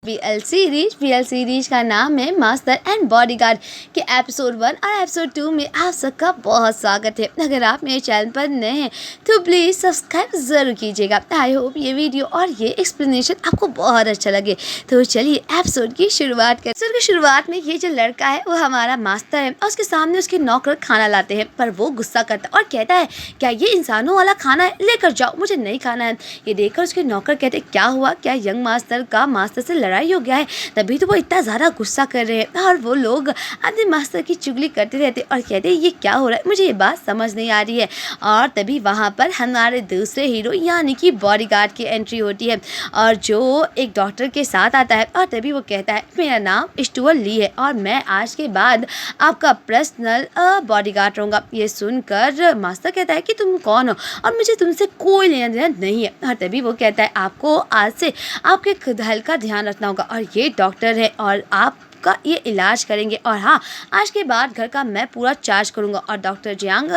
BL series का नाम है मास्टर एंड बॉडीगार्ड के एपिसोड 1 और एपिसोड 2 में आप सबका बहुत स्वागत है। अगर आप मेरे चैनल पर नए हैं तो प्लीज़ सब्सक्राइब ज़रूर कीजिएगा। आई होप ये वीडियो और ये एक्सप्लेनेशन आपको बहुत अच्छा लगे। तो चलिए एपिसोड की शुरुआत करें। एपिसोड की शुरुआत में ये जो लड़का है वो हमारा मास्टर है और उसके सामने उसके नौकर खाना लाते हैं, पर वो गुस्सा करता है और कहता है क्या ये इंसानों वाला खाना है, लेकर जाओ, मुझे नहीं खाना है। ये देखकर उसके नौकर कहते क्या हुआ, क्या यंग मास्टर का मास्टर से लड़ाई हो गया है, तभी तो वो इतना ज़्यादा गुस्सा कर रहे हैं। और वो लोग अपने मास्टर की चुगली करते रहते और कहते ये क्या हो रहा है, मुझे ये बात समझ नहीं आ रही है। और तभी वहाँ पर हमारे दूसरे हीरो यानी कि बॉडीगार्ड की एंट्री होती है और जो एक डॉक्टर के साथ आता है और तभी वो कहता है मेरा नाम स्टुअर्ट ली है और मैं आज के बाद आपका पर्सनल बॉडीगार्ड रहूँगा। ये सुनकर मास्टर कहता है कि तुम कौन हो और मुझे तुमसे कोई लेना देना नहीं है। और तभी वो कहता है आपको आज से आपके हेल्थ का ध्यान रखना होगा और ये डॉक्टर है और आपका ये इलाज करेंगे और हाँ आज के बाद घर का मैं पूरा चार्ज करूँगा। और डॉक्टर जियांग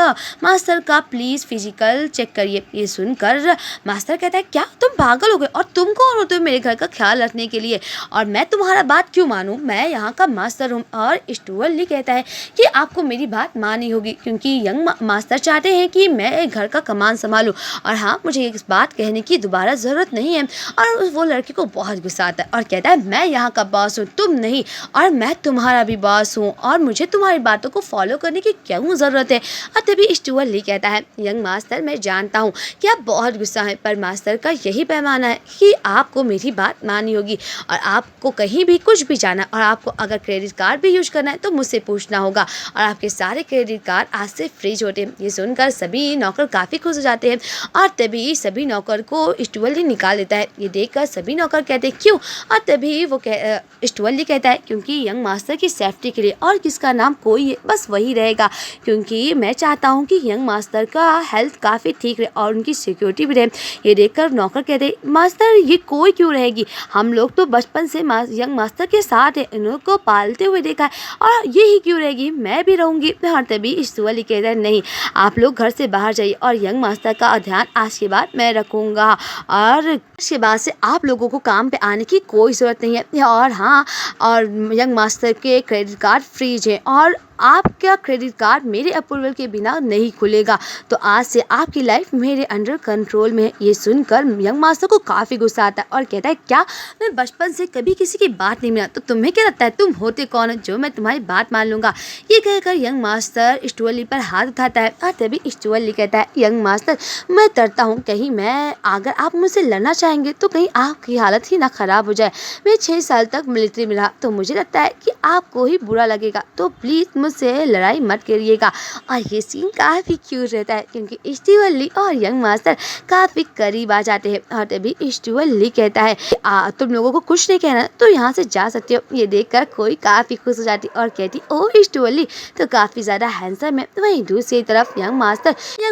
मास्टर का प्लीज़ फिजिकल चेक करिए। ये सुनकर मास्टर कहता है क्या तुम पागल हो गए और तुम कौन हो तो मेरे घर का ख्याल रखने के लिए और मैं तुम्हारा बात क्यों मानूँ, मैं यहाँ का मास्टर हूँ। और स्टुअर्ट ली कहता है कि आपको मेरी बात माननी होगी क्योंकि यंग मास्टर चाहते हैं कि मैं घर का कमान संभालूँ और हाँ मुझे इस बात कहने की दोबारा ज़रूरत नहीं है। और वो लड़के को बहुत गुस्सा आता है और कहता है मैं यहाँ का बॉस हूँ, तुम नहीं, और मैं तुम्हारा भी बॉस हूँ और मुझे तुम्हारी बातों को फॉलो करने की क्यों ज़रूरत है। और तभी स्टुअर्ट ली कहता है यंग मास्टर मैं जानता हूँ कि आप बहुत गुस्सा हैं, पर मास्टर का यही पैमाना है कि आपको मेरी बात माननी होगी और आपको कहीं भी कुछ भी जाना और आपको अगर क्रेडिट कार्ड भी यूज करना है तो मुझसे पूछना होगा और आपके सारे क्रेडिट कार्ड आज से फ्रीज होते हैं। ये सुनकर सभी नौकर काफ़ी खुश हो जाते हैं और तभी सभी नौकर को स्टुअर्ट ली निकाल देता है। ये देखकर सभी नौकर कहते हैं क्यों, और तभी वो स्टुअर्ट ली कहता है क्योंकि यंग मास्टर की सेफ्टी के लिए और किसका नाम कोई है बस वही रहेगा, क्योंकि मैं चाहता हूँ कि यंग मास्टर का हेल्थ काफ़ी ठीक रहे और उनकी सिक्योरिटी भी रहे। ये देखकर नौकर कहते हैं मास्टर ये कोई क्यों रहेगी, हम लोग तो बचपन से यंग मास्टर के साथ है, इनको पालते हुए देखा है और यही क्यों रहेगी, मैं भी रहूँगी। और तभी स्टुअर्ट ली कहता है नहीं आप लोग घर से बाहर जाइए और यंग मास्टर का ध्यान आज के बाद मैं रखूँगा और आज के बाद से आप लोगों को काम पे आने की कोई ज़रूरत नहीं है। और हाँ और यंग मास्टर के क्रेडिट कार्ड फ्रीज है और आपका क्रेडिट कार्ड मेरे अप्रूवल के बिना नहीं खुलेगा, तो आज से आपकी लाइफ मेरे अंडर कंट्रोल में है। ये सुनकर यंग मास्टर को काफ़ी गुस्सा आता है और कहता है क्या मैं बचपन से कभी किसी की बात नहीं माना, तो तुम्हें क्या लगता है तुम होते कौन हो जो मैं तुम्हारी बात मान लूँगा। ये कहकर यंग मास्टर स्टुअर्ट ली पर हाथ उठाता है और तभी स्टुअर्ट ली कहता है यंग मास्टर मैं डरता हूँ कहीं मैं अगर आप मुझसे लड़ना चाहेंगे तो कहीं आपकी हालत ही ना ख़राब हो जाए। मैं 6 साल तक मिलिट्री में रहा तो मुझे लगता है कि आपको ही बुरा लगेगा, तो प्लीज़ मुझसे लड़ाई मत करिएगा। और ये सीन काफ़ी क्यूट रहता है क्योंकि स्टुअर्ट ली और यंग मास्टर काफ़ी करीब आ जाते हैं। और तभी स्टुअर्ट ली कहता है तुम लोगों को कुछ नहीं कहना तो यहाँ से जा सकते हो। ये देखकर कोई काफ़ी खुश हो जाती और कहती ओ स्टुअर्ट ली तो काफ़ी ज़्यादा हैंडसम है। वहीं दूसरी तरफ यंग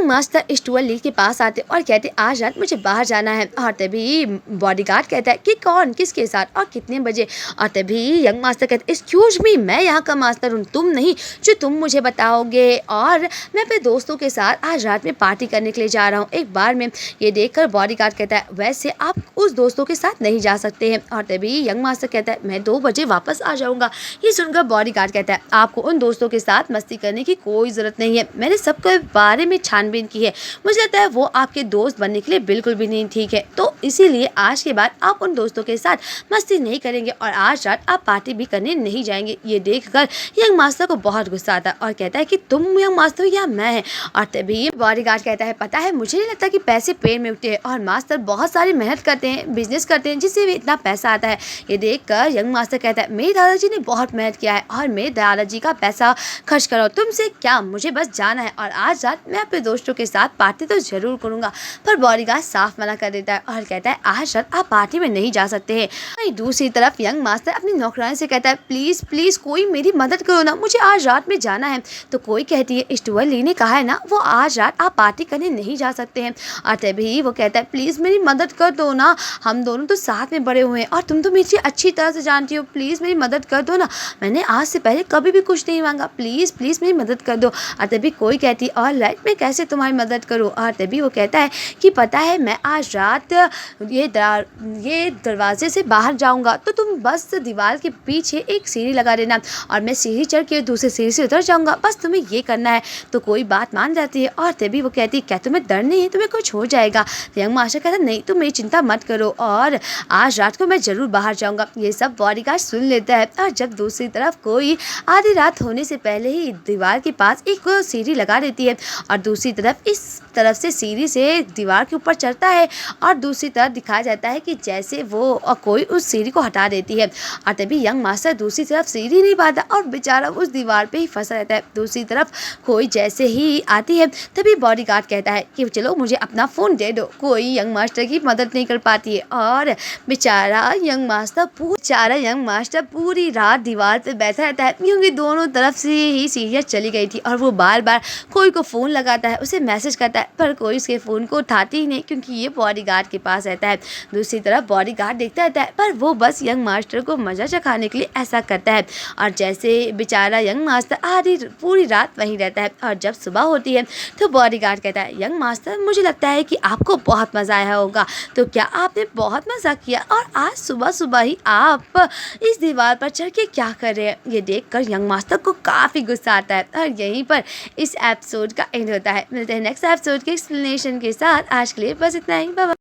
मास्टर स्टुअर्ट ली के पास आते और कहते आज रात मुझे बाहर जाना है। और तभी बॉडीगार्ड कहता है कि कौन किसके साथ और कितने बजे। और तभी यंग मास्टर कहते एक्सक्यूज मी मैं यहाँ का मास्टर हूँ, तुम नहीं, जो तुम मुझे बताओगे और मैं अपने दोस्तों के साथ आज रात में पार्टी करने के लिए जा रहा हूँ एक बार में। ये देखकर बॉडीगार्ड कहता है वैसे आप उस दोस्तों के साथ नहीं जा सकते हैं। और तभी यंग मास्टर कहता है मैं 2 बजे वापस आ जाऊँगा। ये सुनकर बॉडीगार्ड कहता है आपको उन दोस्तों के साथ मस्ती करने की कोई ज़रूरत नहीं है, मैंने सबके बारे में छानबीन की है, मुझे लगता है वो आपके दोस्त बनने के लिए बिल्कुल भी नहीं ठीक है, तो इसीलिए आज के बाद आप उन दोस्तों के साथ मस्ती नहीं करेंगे और आज रात आप पार्टी भी करने नहीं जाएंगे। ये देखकर यंग मास्टर को बहुत गुस्सा आता है और कहता है कि तुम यंग मास्टर या मैं है। और तभी बॉडीगार्ड कहता है पता है मुझे नहीं लगता कि पैसे पेड़ में उगते हैं और मास्टर बहुत सारी मेहनत करते हैं, बिजनेस करते हैं जिससे भी इतना पैसा आता है। ये देखकर यंग मास्टर कहता है मेरे दादाजी ने बहुत मेहनत किया है और मेरे दादाजी का पैसा खर्च करो, तुमसे क्या, मुझे बस जाना है और आज रात मैं अपने दोस्तों के साथ पार्टी तो जरूर करूँगा। पर बॉडीगार्ड साफ मना कर देता है और कहता है आज रात आप पार्टी में नहीं जा सकते हैं। वहीं दूसरी तरफ यंग मास्टर अपनी नौकरानी से कहता है प्लीज़ प्लीज़ कोई मेरी मदद करो ना, मुझे आज रात में जाना है। तो कोई कहती है स्टुअर्ट ली ने कहा है ना वो आज रात आप पार्टी करने नहीं जा सकते हैं। और तभी वो कहता है प्लीज़ मेरी मदद कर दो ना, हम दोनों तो साथ में बड़े हुए हैं और तुम तो मुझे अच्छी तरह से जानती हो, प्लीज़ मेरी मदद कर दो ना, मैंने आज से पहले कभी भी कुछ नहीं मांगा, प्लीज़ प्लीज़ मेरी मदद कर दो। और तभी कोई कहती है ऑलराइट मैं कैसे तुम्हारी मदद करूँ। और तभी वो कहता है कि पता है मैं आज रात ये दरवाजे से बाहर जाऊंगा तो तुम बस दीवार के पीछे एक सीढ़ी लगा देना और मैं सीढ़ी चढ़ के दूसरी सीढ़ी से उतर जाऊंगा, बस तुम्हें ये करना है। तो कोई बात मान जाती है और तभी वो कहती है क्या तुम्हें डर नहीं है, तुम्हें कुछ हो जाएगा। तो यंग मास्टर कहता है नहीं तुम मेरी चिंता मत करो और आज रात को मैं ज़रूर बाहर जाऊंगा। ये सब बॉडीगार्ड सुन लेता है और जब दूसरी तरफ कोई आधी रात होने से पहले ही दीवार के पास एक सीढ़ी लगा देती है और दूसरी तरफ इस तरफ से सीढ़ी से दीवार के ऊपर चढ़ता है और दूसरी तरफ दिखाया जाता है कि जैसे वो कोई उस सीढ़ी को हटा देती है। और तभी यंग मास्टर दूसरी तरफ सीढ़ी नहीं पाता और बेचारा उस दीवार पे ही फंसा रहता है। दूसरी तरफ कोई जैसे ही आती है तभी बॉडीगार्ड कहता है कि चलो मुझे अपना फ़ोन दे दो। कोई यंग मास्टर की मदद नहीं कर पाती है और बेचारा यंग मास्टर पूरी रात दीवार पे बैठा रहता है क्योंकि दोनों तरफ से ही सीढ़ियाँ चली गई थी। और वो बार बार कोई को फ़ोन लगाता है, उसे मैसेज करता है पर कोई उसके फ़ोन को उठाती ही नहीं क्योंकि ये बॉडीगार्ड के पास रहता है। दूसरी तरफ बॉडीगार्ड देखता रहता है पर वो बस यंग मास्टर को मज़ा चखाने के लिए ऐसा करता है। और जैसे बेचारा यंग मास्टर आधी पूरी रात वहीं रहता है और जब सुबह होती है तो बॉडीगार्ड कहता है यंग मास्टर मुझे लगता है कि आपको बहुत मज़ा आया होगा, तो क्या आपने बहुत मज़ा किया और आज सुबह सुबह ही आप इस दीवार पर चढ़ के क्या कर रहे हैं। ये देखकर यंग मास्टर को काफ़ी गुस्सा आता है और यहीं पर इस एपिसोड का एंड होता है। मिलते हैं नेक्स्ट एपिसोड के एक्सप्लेनेशन के साथ। आज के लिए बस इतना ही। Bye bye.